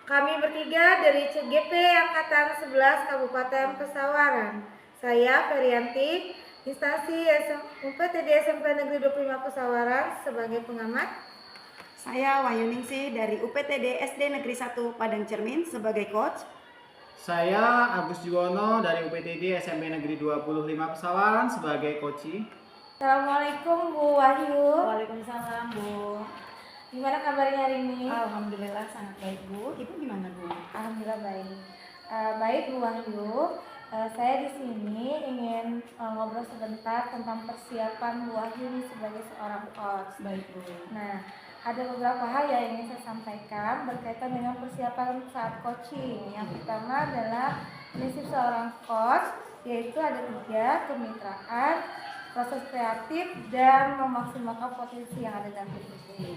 Kami bertiga dari CGP Angkatan 11 Kabupaten Pesawaran. Saya Ferianti, instansi UPTD SMP Negeri 25 Pesawaran sebagai pengamat. Saya Wahyuningsih dari UPTD SD Negeri 1 Padang Cermin sebagai coach. Saya Agus Juwono dari UPTD SMP Negeri 25 Pesawaran sebagai coach. Assalamualaikum Bu Wahyu. Waalaikumsalam Bu. Gimana kabarnya hari ini? Alhamdulillah sangat baik Bu. Ibu gimana Bu? Alhamdulillah baik. Baik Bu Wahyu. Saya di sini ingin ngobrol sebentar tentang persiapan Bu Wahyu ini sebagai seorang coach. Baik Bu. Nah, ada beberapa hal yang ingin saya sampaikan berkaitan dengan persiapan saat coaching. Yang pertama adalah prinsip seorang coach, yaitu ada 3: kemitraan, proses kreatif, dan memaksimalkan potensi yang ada dalam diri sendiri.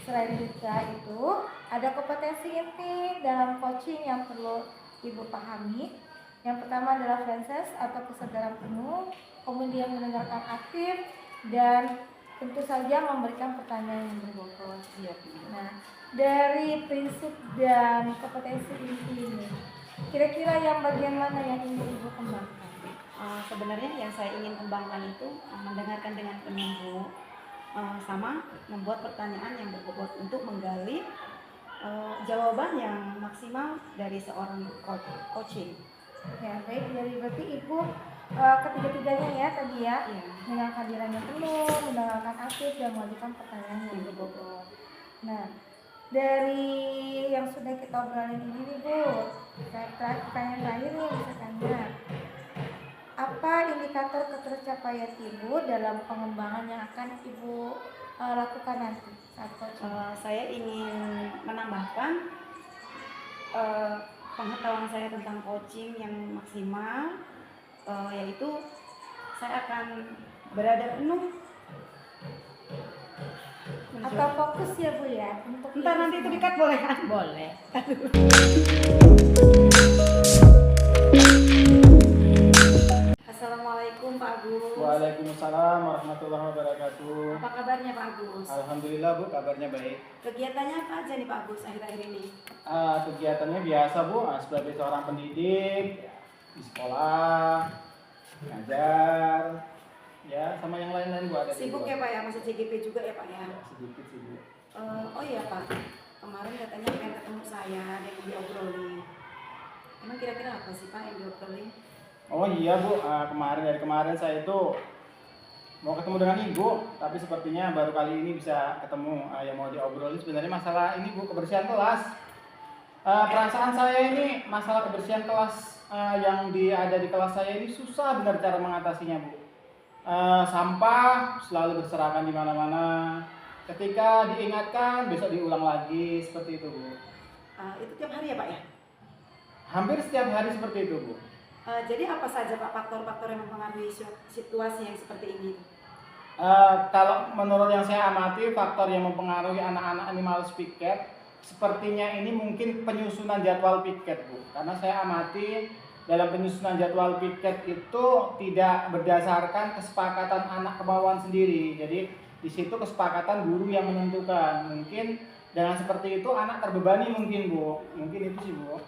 Selain itu, ada kompetensi inti dalam coaching yang perlu Ibu pahami. Yang pertama adalah franchise atau kesadaran penuh, kemudian mendengarkan aktif, dan tentu saja memberikan pertanyaan yang berbobot. Nah, dari prinsip dan kompetensi inti ini, kira-kira yang bagian mana yang ingin Ibu kembangkan? Sebenarnya yang saya ingin kembangkan itu mendengarkan dengan penuh Bu, sama membuat pertanyaan yang berbobot untuk menggali jawaban yang maksimal dari seorang coaching. Ya, baik. Berarti Ibu ketiga-tiganya ya tadi ya, Iya. dengan kehadirannya penuh, mendengarkan aktif, dan mengajukan pertanyaan yang berbobot. Nah, dari yang sudah kita obrolin ini nih Bu, pertanyaan terakhir nih bisa tanya, apa indikator ketercapaian Ibu dalam pengembangan yang akan Ibu lakukan nanti saat coaching? Saya ingin menambahkan pengetahuan saya tentang coaching yang maksimal, yaitu saya akan berada penuh Atau fokus ya Bu ya untuk Ntar nanti itu dikat boleh kan? Boleh. Assalamualaikum Pak Agus. Waalaikumsalam warahmatullahi wabarakatuh. Apa kabarnya Pak Agus? Alhamdulillah Bu, kabarnya baik. Kegiatannya apa aja nih Pak Agus akhir-akhir ini? Kegiatannya biasa Bu, sebagai seorang pendidik di sekolah, ngajar, ya sama yang lain-lain Bu ada. Sibuk ya Pak ya, masih CGP juga ya Pak ya? Sedikit sih Bu. Oh iya Pak, kemarin katanya pengen ketemu saya yang diobrolin. Emang kira-kira apa sih Pak yang diobrolin? Oh iya Bu, dari kemarin saya itu mau ketemu dengan Ibu, tapi sepertinya baru kali ini bisa ketemu. Yang mau diobrolin sebenarnya masalah ini Bu, kebersihan kelas. Perasaan saya ini masalah kebersihan kelas yang ada di kelas saya ini susah benar cara mengatasinya Bu. Sampah selalu berserakan di mana-mana. Ketika diingatkan besok diulang lagi, seperti itu Bu. Itu tiap hari ya Pak ya? Hampir setiap hari seperti itu Bu. Jadi apa saja Pak faktor-faktor yang mempengaruhi situasi yang seperti ini? Kalau menurut yang saya amati, faktor yang mempengaruhi anak-anak ini males piket, sepertinya ini mungkin penyusunan jadwal piket Bu. Karena saya amati dalam penyusunan jadwal piket itu tidak berdasarkan kesepakatan anak kemauan sendiri. Jadi di situ kesepakatan guru yang menentukan. Mungkin dengan seperti itu anak terbebani mungkin Bu. Mungkin itu sih Bu.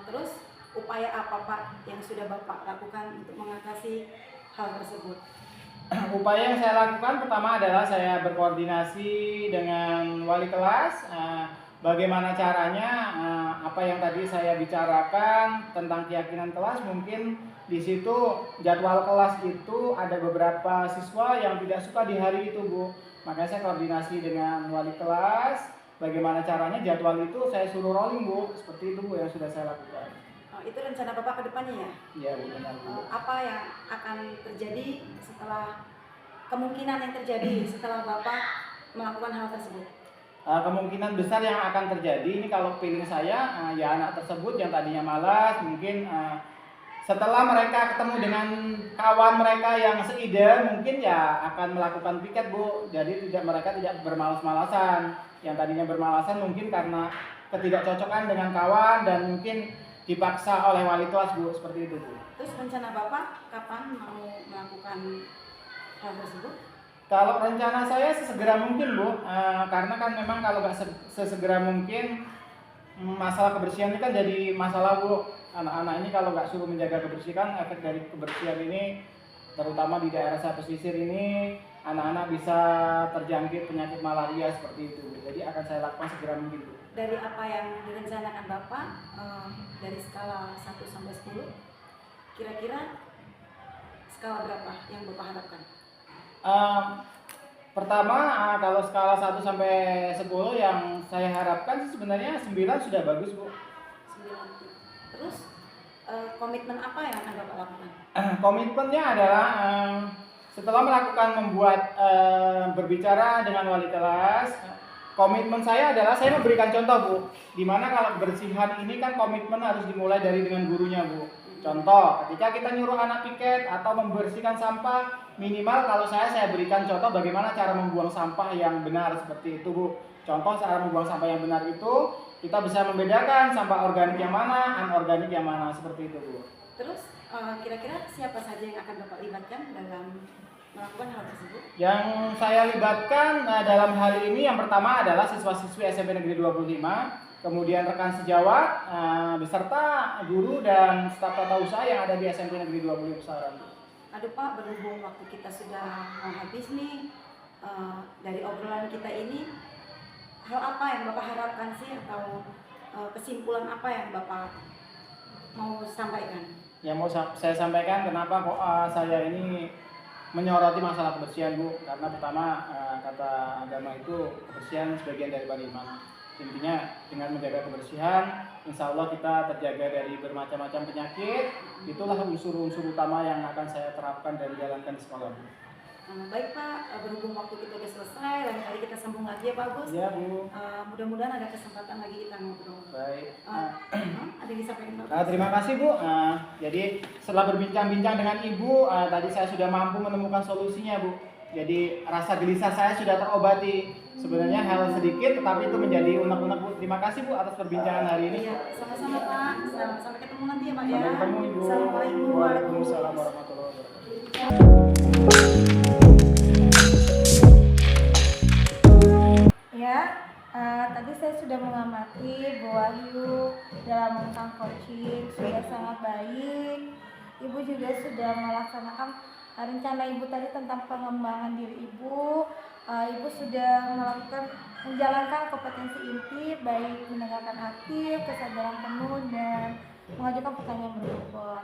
Terus upaya apa Pak yang sudah Bapak lakukan untuk mengatasi hal tersebut? Upaya yang saya lakukan pertama adalah saya berkoordinasi dengan wali kelas. Bagaimana caranya, apa yang tadi saya bicarakan tentang keyakinan kelas, mungkin di situ jadwal kelas itu ada beberapa siswa yang tidak suka di hari itu Bu. Makanya saya koordinasi dengan wali kelas, bagaimana caranya jadwal itu saya suruh rolling Bu. Seperti itu Bu yang sudah saya lakukan. Itu rencana Bapak ke depannya ya? Iya Bu, benar Bu. Apa yang akan terjadi setelah kemungkinan yang terjadi setelah Bapak melakukan hal tersebut? Kemungkinan besar yang akan terjadi ini kalau feeling saya, ya anak tersebut yang tadinya malas mungkin setelah mereka ketemu dengan kawan mereka yang seide mungkin ya akan melakukan piket Bu. Jadi mereka tidak bermalas-malasan. Yang tadinya bermalasan mungkin karena ketidakcocokan dengan kawan dan mungkin dipaksa oleh wali kelas Bu, seperti itu Bu. Terus rencana Bapak kapan mau melakukan hal tersebut? Kalau rencana saya sesegera mungkin Bu, karena kan memang kalau nggak sesegera mungkin masalah kebersihan ini kan jadi masalah Bu. Anak-anak ini kalau nggak suruh menjaga kebersihan, efek dari kebersihan ini terutama di daerah saya pesisir ini anak-anak bisa terjangkit penyakit malaria seperti itu. Jadi akan saya lakukan segera mungkin Bu. Dari apa yang direncanakan Bapak, dari skala 1 sampai 10, kira-kira skala berapa yang Bapak harapkan? Pertama, kalau skala 1 sampai 10 yang saya harapkan sih sebenarnya 9 sudah bagus Bu. 9. Terus komitmen apa yang akan Bapak lakukan? Komitmennya adalah setelah membuat berbicara dengan wali kelas, komitmen saya adalah saya memberikan contoh Bu. Dimana kalau kebersihan ini kan komitmen harus dimulai dari dengan gurunya Bu. Contoh, ketika kita nyuruh anak piket atau membersihkan sampah, minimal kalau saya berikan contoh bagaimana cara membuang sampah yang benar seperti itu Bu. Contoh cara membuang sampah yang benar itu kita bisa membedakan sampah organik yang mana, anorganik yang mana seperti itu Bu. Terus kira-kira siapa saja yang akan Bapak libatkan dalam melakukan hal tersebut? Yang saya libatkan dalam hal ini yang pertama adalah siswa-siswi SMP Negeri 25, kemudian rekan sejawat, beserta guru dan staf tata usaha yang ada di SMP Negeri 25 Besaran. Aduh Pak, berhubung waktu kita sudah mau habis nih, dari obrolan kita ini, hal apa yang Bapak harapkan sih atau kesimpulan apa yang Bapak mau sampaikan? Yang mau saya sampaikan kenapa kok saya ini menyoroti masalah kebersihan Bu, karena pertama kata agama itu kebersihan sebagian daripada iman. Intinya dengan menjaga kebersihan, insya Allah kita terjaga dari bermacam-macam penyakit. Itulah unsur-unsur utama yang akan saya terapkan dan jalankan di sekolah Bu. Baik Pak, berhubung waktu kita sudah selesai, lain kali kita sambung lagi ya Pak Agus. Iya Bu. Mudah-mudahan ada kesempatan lagi kita ngobrol. Baik. Ada yang disampaikan Pak? Terima kasih Bu. Jadi setelah berbincang-bincang dengan Ibu, tadi saya sudah mampu menemukan solusinya Bu. Jadi rasa gelisah saya sudah terobati. Sebenarnya hal sedikit, tetapi itu menjadi unek-unek Bu. Terima kasih Bu atas perbincangan hari ini. Iya, sama-sama Pak. Sampai ketemu nanti ya Pak ya. Sampai ketemu Ibu. Assalamualaikum Waalaikumsalam warahmatullahi wabarakatuh. Ya, tadi saya sudah mengamati Bu Wahyu dalam tentang coaching sudah sangat baik. Ibu juga sudah melaksanakan rencana Ibu tadi tentang pengembangan diri Ibu. Ibu sudah menjalankan kompetensi inti, baik mendengarkan aktif, kesadaran penuh, dan mengajukan pertanyaan berbobot.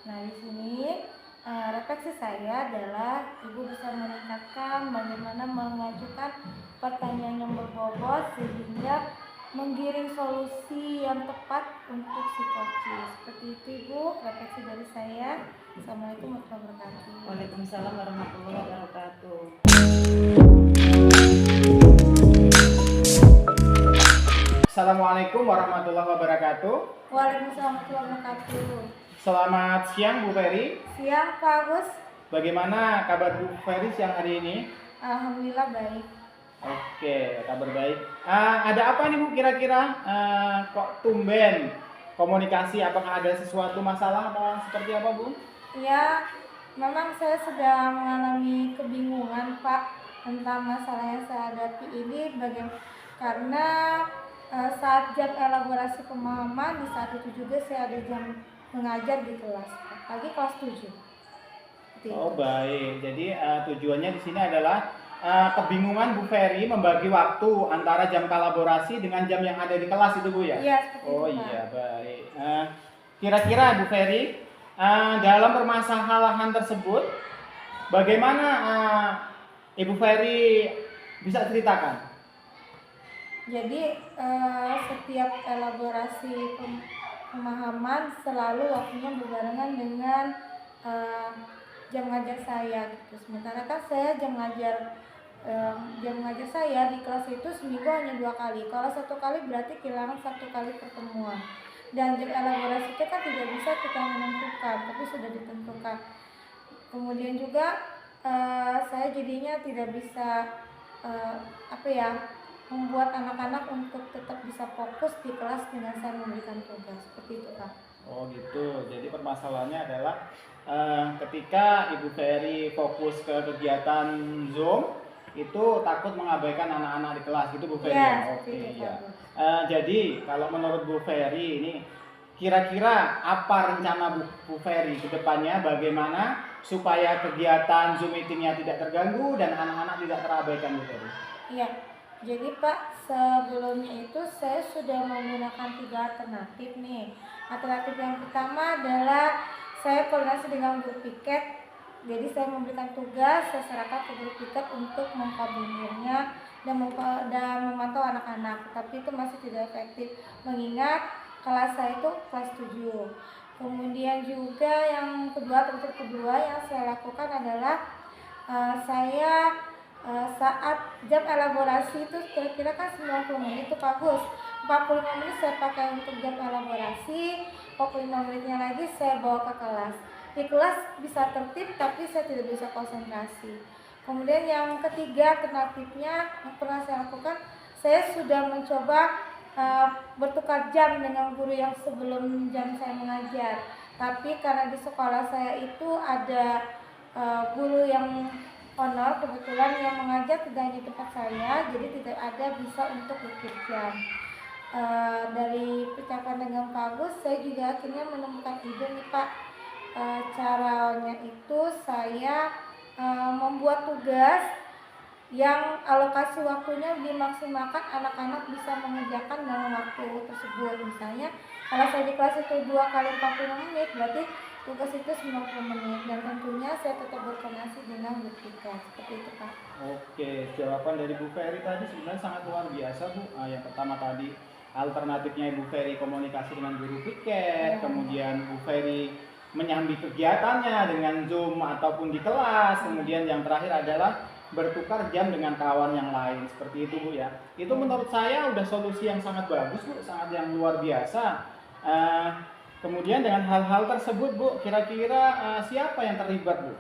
Nah, di sini refleksi saya adalah Ibu bisa meningkatkan bagaimana mengajukan pertanyaan yang berbobot sehingga menggiring solusi yang tepat untuk si coaching. Seperti itu Ibu, refleksi dari saya. Assalamualaikum warahmatullahi wabarakatuh. Waalaikumsalam warahmatullahi wabarakatuh. Assalamualaikum warahmatullahi wabarakatuh. Waalaikumsalam warahmatullahi wabarakatuh. Selamat siang Bu Ferry. Siang Pak Agus. Bagaimana kabar Bu Ferry siang hari ini? Alhamdulillah baik. Oke, kabar baik. Ada apa nih Bu kira-kira? Kok tumben komunikasi? Apakah ada sesuatu masalah atau seperti apa Bu? Ya, memang saya sedang mengalami kebingungan Pak tentang masalah yang saya hadapi ini karena saat jam elaborasi pemahaman di saat itu juga saya ada jam mengajar di kelas, pagi kelas 7. Oh baik, jadi tujuannya di sini adalah kebingungan Bu Ferry membagi waktu antara jam kolaborasi dengan jam yang ada di kelas itu Bu ya? Iya, seperti Oh itu, Pak. iya baik. Kira-kira Bu Ferry dalam permasalahan tersebut bagaimana Ibu Ferry bisa ceritakan? Jadi setiap elaborasi pemahaman selalu waktunya berbarengan dengan jam ngajar saya gitu. Sementara kan saya jam ngajar saya di kelas itu seminggu hanya 2 kali. Kalau 1 kali berarti kehilangan 1 kali pertemuan. Dan jam elaborasi itu kan tidak bisa kita menentukan, tapi sudah ditentukan. Kemudian juga saya jadinya tidak bisa membuat anak-anak untuk tetap bisa fokus di kelas dengan saya memberikan tugas. Seperti itu Pak. Oh gitu, jadi permasalahannya adalah ketika Ibu Ferry fokus ke kegiatan Zoom itu takut mengabaikan anak-anak di kelas gitu Bu Ferry? Iya, Ya? seperti Oke, itu ya. Pak. Jadi kalau menurut Bu Ferry ini kira-kira apa rencana Bu Ferry ke depannya, bagaimana supaya kegiatan Zoom meetingnya tidak terganggu dan anak-anak tidak terabaikan, Bu Ferry? Iya, jadi Pak, sebelumnya itu saya sudah menggunakan 3 alternatif nih. Alternatif yang pertama adalah saya koordinasi dengan guru piket. Jadi saya memberikan tugas, saya serahkan ke guru piket untuk mengkoordinirnya dan memantau anak-anak. Tapi itu masih tidak efektif mengingat kelas saya itu kelas 7. Kemudian juga yang kedua, alternatif kedua yang saya lakukan adalah saya saat jam elaborasi itu kira-kira kan 90 menit itu bagus. 45 menit saya pakai untuk jam elaborasi, 45 menitnya lagi saya bawa ke kelas. Di kelas bisa tertib tapi saya tidak bisa konsentrasi. Kemudian yang ketiga alternatifnya yang pernah saya lakukan, saya sudah mencoba bertukar jam dengan guru yang sebelum jam saya mengajar. Tapi karena di sekolah saya itu ada guru yang honor kebetulan yang mengajar tidak di tempat saya, jadi tidak ada bisa untuk bukit jam. Dari percakapan dengan Pak Agus, saya juga akhirnya menemukan ide nih Pak. Caranya itu saya membuat tugas yang alokasi waktunya dimaksimalkan, anak-anak bisa mengerjakan dalam waktu tersebut. Misalnya kalau saya di kelas itu 2 kali 45 menit, berarti tugas itu 90 menit, dan tentunya saya tetap berkoordinasi dengan guru piket. Seperti itu Pak. Oke, jawaban dari Bu Ferry tadi sebenarnya sangat luar biasa, Bu. Yang pertama tadi alternatifnya Bu Ferry komunikasi dengan guru piket, kemudian Bu Ferry menyambi kegiatannya dengan Zoom ataupun di kelas, kemudian yang terakhir adalah bertukar jam dengan kawan yang lain. Seperti itu Bu ya. Itu menurut saya udah solusi yang sangat bagus Bu, sangat yang luar biasa. Kemudian dengan hal-hal tersebut Bu, kira-kira siapa yang terlibat Bu?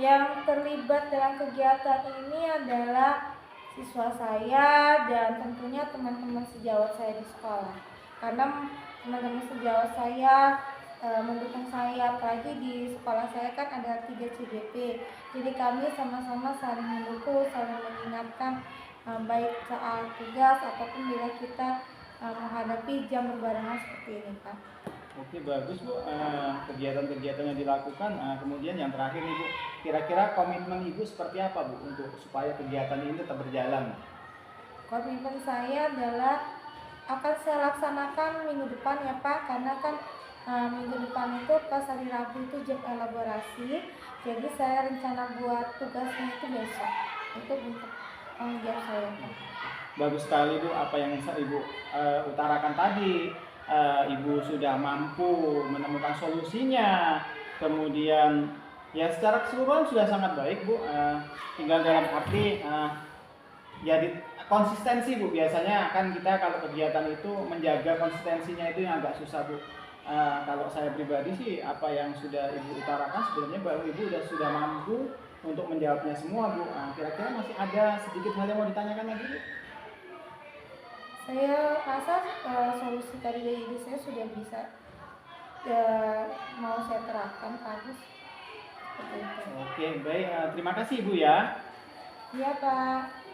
Yang terlibat dalam kegiatan ini adalah siswa saya dan tentunya teman-teman sejawat saya di sekolah. Karena teman-teman sejawat saya mendukung saya, apalagi di sekolah saya kan ada 3 CBP. Jadi kami sama-sama saling mendukung, saling mengingatkan baik soal tugas ataupun bila kita menghadapi jam berbarengan seperti ini Pak. Oke, bagus Bu, kegiatan-kegiatan yang dilakukan. Kemudian yang terakhir nih Bu, kira-kira komitmen Ibu seperti apa Bu untuk supaya kegiatan ini tetap berjalan? Komitmen saya adalah akan saya laksanakan minggu depan ya Pak, karena kan minggu depan itu pas hari Rabu itu jam elaborasi, jadi saya rencana buat tugasnya itu besok. Itu untuk tanggung jawab saya Pak. Bagus sekali Bu apa yang Ibu utarakan tadi. Ibu sudah mampu menemukan solusinya, kemudian ya secara keseluruhan sudah sangat baik Bu. Tinggal dalam arti ya konsistensi Bu. Biasanya kan kita kalau kegiatan itu menjaga konsistensinya itu yang agak susah Bu. Kalau saya pribadi sih apa yang sudah Ibu utarakan sebenarnya bahwa Ibu sudah mampu untuk menjawabnya semua Bu. Kira-kira masih ada sedikit hal yang mau ditanyakan lagi Bu? Saya rasa solusi tadi dari ide saya sudah bisa mau saya terapkan Pak Agus. Oke, baik. Terima kasih Ibu ya. Iya Pak.